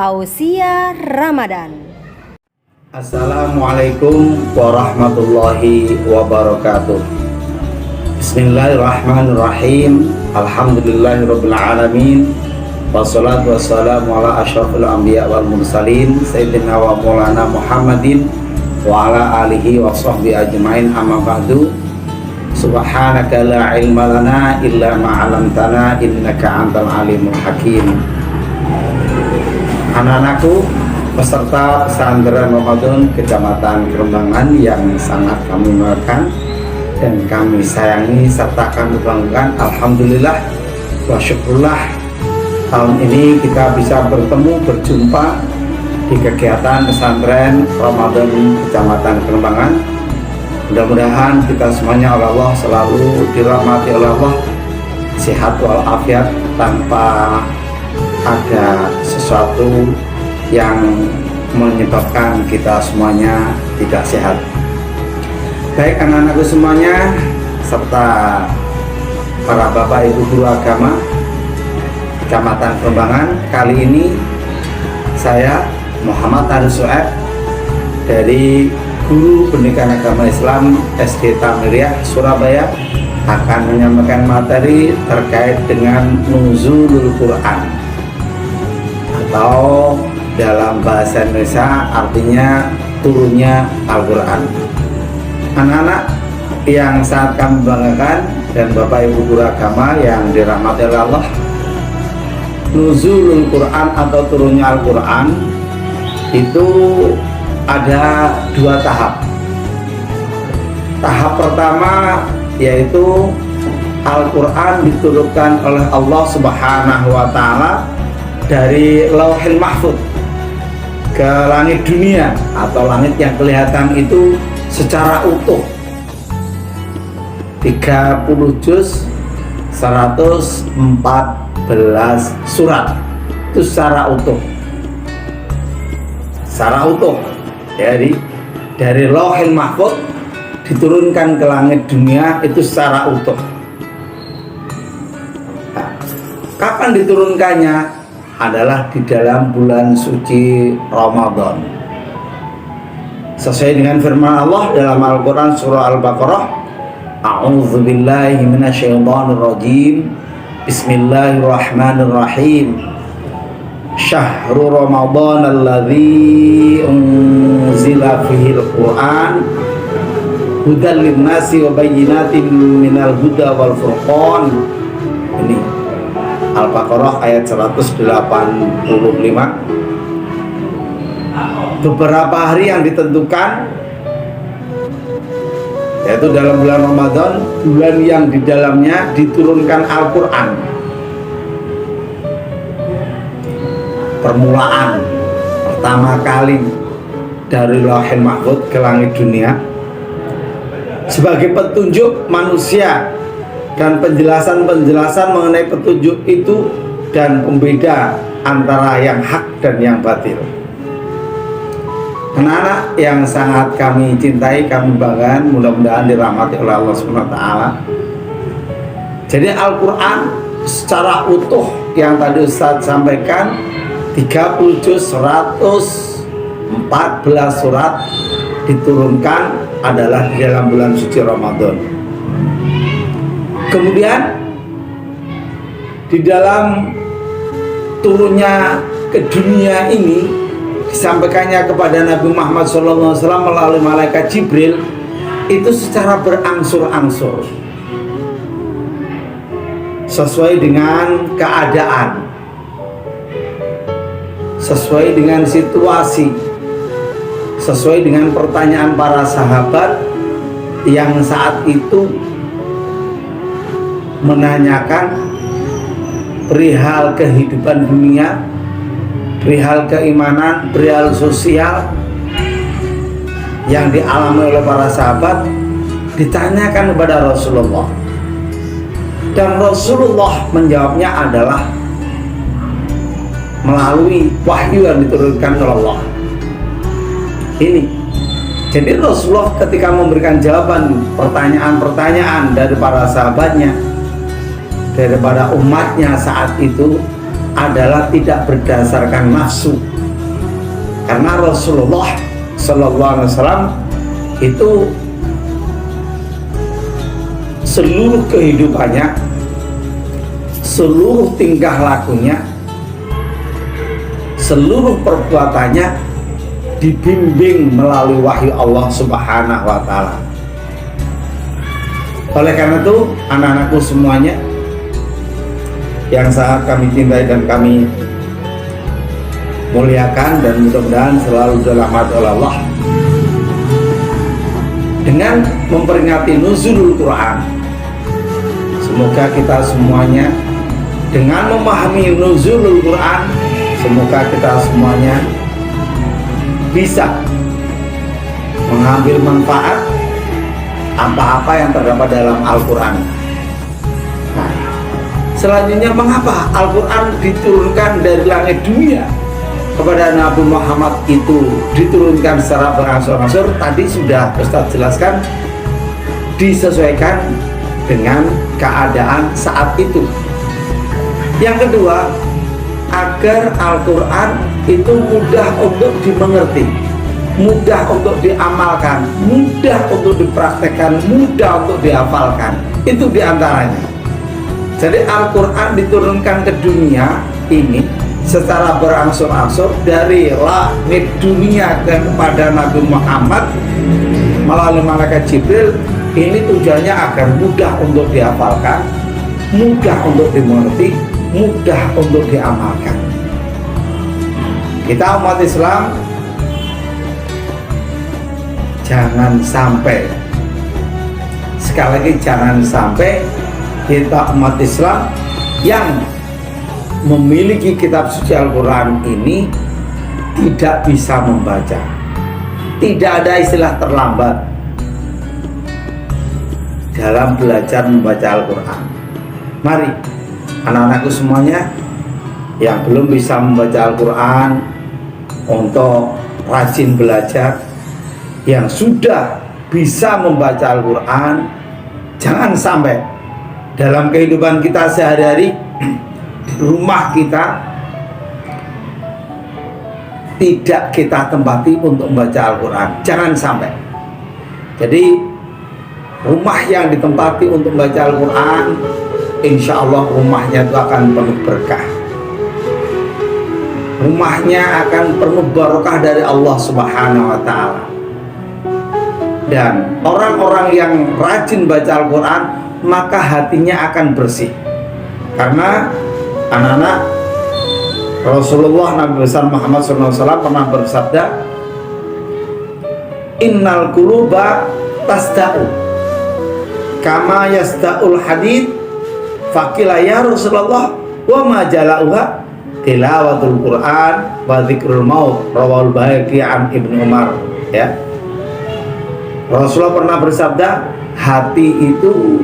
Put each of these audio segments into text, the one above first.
Tausiah Ramadan. Assalamualaikum warahmatullahi wabarakatuh. Bismillahirrahmanirrahim. Alhamdulillahirabbil alamin. Wassalatu wassalamu ala asyrafil anbiya wal mursalin sayyidina wa maulana Muhammadin wa ala alihi wa sahbihi ajmain, amma ba'du. Subhanaka la ilma lana illa ma 'allamtana innaka antal alimul hakim. Anak-anakku, peserta pesantren Ramadan Kecamatan Kerembangan yang sangat kami muliakan dan kami sayangi serta kami banggakan, alhamdulillah wa syukurlah, tahun ini kita bisa berjumpa di kegiatan pesantren Ramadan Kecamatan Kerembangan. Mudah-mudahan kita semuanya oleh Allah selalu dirahmati oleh Allah, sehat walafiat, tanpa ada sesuatu yang menyebabkan kita semuanya tidak sehat. Baik anak-anakku semuanya, serta para bapak ibu guru agama Kecamatan Kerembangan, kali ini saya Muhammad Arif Su'aib dari Guru Pendidikan Agama Islam SD Tamiriah Surabaya akan menyampaikan materi terkait dengan nuzulul Quran, atau dalam bahasa Indonesia artinya turunnya Al-Quran. Anak-anak yang sangat kami banggakan dan bapak ibu guru agama yang dirahmati oleh Allah, nuzulul Quran atau turunnya Al-Quran itu ada dua tahap. Tahap pertama yaitu Al-Quran diturunkan oleh Allah Subhanahu wa Ta'ala dari Lauhil Mahfuz ke langit dunia atau langit yang kelihatan itu secara utuh, 30 juz 114 surat itu secara utuh. Jadi dari Lauhil Mahfuz diturunkan ke langit dunia itu secara utuh. Nah, kapan diturunkannya? Adalah di dalam bulan suci Ramadan, sesuai dengan firman Allah dalam Al-Quran surah Al-Baqarah, a'udzubillahi minasyaitonirrajim, bismillahirrahmanirrahim, syahrul Ramadan alladzi unzila fihil Quran hudan linnasi wa bayyinatin minal huda wal furqan. Ini Al-Baqarah ayat 185. Beberapa hari yang ditentukan, yaitu dalam bulan Ramadan, bulan yang di dalamnya diturunkan Al-Quran. Permulaan pertama kali dari Lauhil Mahfuz ke langit dunia sebagai petunjuk manusia dan penjelasan mengenai petunjuk itu dan pembeda antara yang hak dan yang batil. Anak-anak yang sangat kami cintai, kami banggakan, mudah-mudahan dirahmati oleh Allah SWT. Jadi Al-Quran secara utuh yang tadi Ustadz sampaikan, 30 juz 114 surat diturunkan adalah di dalam bulan suci Ramadan. Kemudian di dalam turunnya ke dunia ini disampaikannya kepada Nabi Muhammad SAW melalui malaikat Jibril itu secara berangsur-angsur, sesuai dengan keadaan, sesuai dengan situasi, sesuai dengan pertanyaan para sahabat yang saat itu menanyakan perihal kehidupan dunia, perihal keimanan, perihal sosial yang dialami oleh para sahabat, ditanyakan kepada Rasulullah, dan Rasulullah menjawabnya adalah melalui wahyu yang diturunkan oleh Allah. Ini jadi Rasulullah ketika memberikan jawaban pertanyaan-pertanyaan dari para sahabatnya, daripada umatnya saat itu, adalah tidak berdasarkan nafsu, Karena Rasulullah Sallallahu Alaihi Wasallam itu seluruh kehidupannya, seluruh tingkah lakunya, seluruh perbuatannya dibimbing melalui wahyu Allah Subhanahu wa Ta'ala. Oleh karena itu, anak-anakku semuanya yang sangat kami cintai dan kami muliakan, dan mudah-mudahan selalu dirahmati oleh Allah, dengan memperingati nuzulul Quran, semoga kita semuanya dengan memahami nuzulul Quran, semoga kita semuanya bisa mengambil manfaat apa-apa yang terdapat dalam Al-Quran. Nah, selanjutnya, mengapa Al-Quran diturunkan dari langit dunia kepada Nabi Muhammad itu diturunkan secara berangsur-angsur? Tadi sudah Ustaz jelaskan, disesuaikan dengan keadaan saat itu. Yang kedua, agar Al-Quran itu mudah untuk dimengerti, mudah untuk diamalkan, mudah untuk dipraktekkan, mudah untuk dihafalkan. Itu diantaranya. Jadi Al-Quran diturunkan ke dunia ini secara berangsur-angsur dari langit dunia kepada Nabi Muhammad melalui malaikat Jibril. Ini tujuannya agar mudah untuk dihafalkan, mudah untuk dimengerti, mudah untuk diamalkan. Kita umat Islam jangan sampai, sekali lagi jangan sampai kita umat Islam yang memiliki kitab suci Al-Quran ini tidak bisa membaca. Tidak ada istilah terlambat dalam belajar membaca Al-Quran. Mari anak-anakku semuanya yang belum bisa membaca Al-Quran untuk rajin belajar. Yang sudah bisa membaca Al-Quran, jangan sampai dalam kehidupan kita sehari-hari di rumah kita tidak kita tempati untuk membaca Al-Quran. Jangan sampai. Jadi rumah yang ditempati untuk membaca Al-Quran, insya Allah rumahnya itu akan penuh berkah, rumahnya akan penuh barokah dari Allah Subhanahu wa Ta'ala. Dan orang-orang yang rajin baca Al-Quran, maka hatinya akan bersih. Karena anak-anak, Rasulullah Nabi besar Muhammad SAW pernah bersabda, innal quluba tasda'u kama yasda'ul hadid. Faqila ya Rasulullah wa ma jala'uha? Tilawatul Quran wa dzikrul maut. Rawahul Baihaqi an Ibnu Umar. Ya, Rasulullah pernah bersabda, hati itu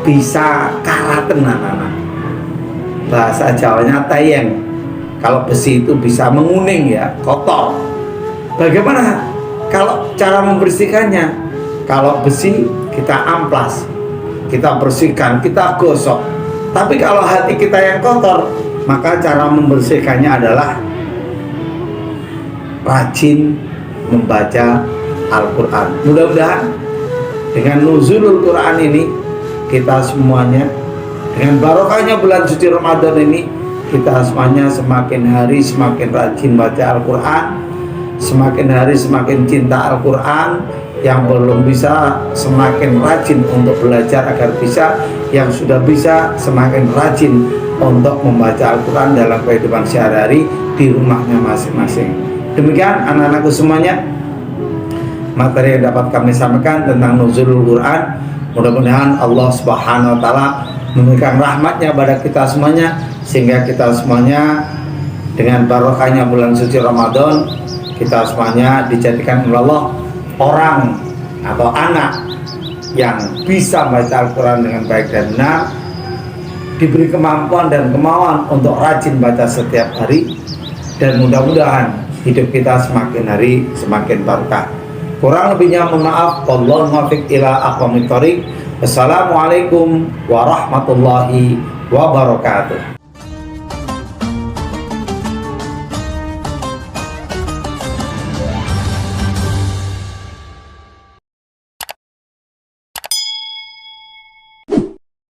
bisa karaten, anak-anak. Bahasa Jawanya tayeng. Kalau besi itu bisa menguning, ya, kotor. Bagaimana kalau cara membersihkannya? Kalau besi kita amplas, kita bersihkan, kita gosok. Tapi kalau hati kita yang kotor, maka cara membersihkannya adalah rajin membaca Al-Quran. Mudah-mudahan dengan nuzulul Quran ini, kita semuanya dengan barokahnya bulan suci Ramadan ini, kita semuanya semakin hari semakin rajin baca Al-Quran, semakin hari semakin cinta Al-Quran. Yang belum bisa semakin rajin untuk belajar agar bisa, yang sudah bisa semakin rajin untuk membaca Al-Quran dalam kehidupan sehari-hari di rumahnya masing-masing. Demikian anak-anakku semuanya, materi yang dapat kami sampaikan tentang nuzulul Quran. Mudah-mudahan Allah Subhanahu wa Ta'ala memberikan rahmatnya pada kita semuanya, sehingga kita semuanya dengan barokahnya bulan suci Ramadan, kita semuanya dijadikan oleh Allah orang atau anak yang bisa membaca Al-Quran dengan baik dan benar, diberi kemampuan dan kemauan untuk rajin baca setiap hari, dan mudah-mudahan hidup kita semakin hari semakin barokah. Kurang lebihnya mohon maaf. Wallahu muwaffiq ila aqwamit thoriq. Wassalamualaikum warahmatullahi wabarakatuh.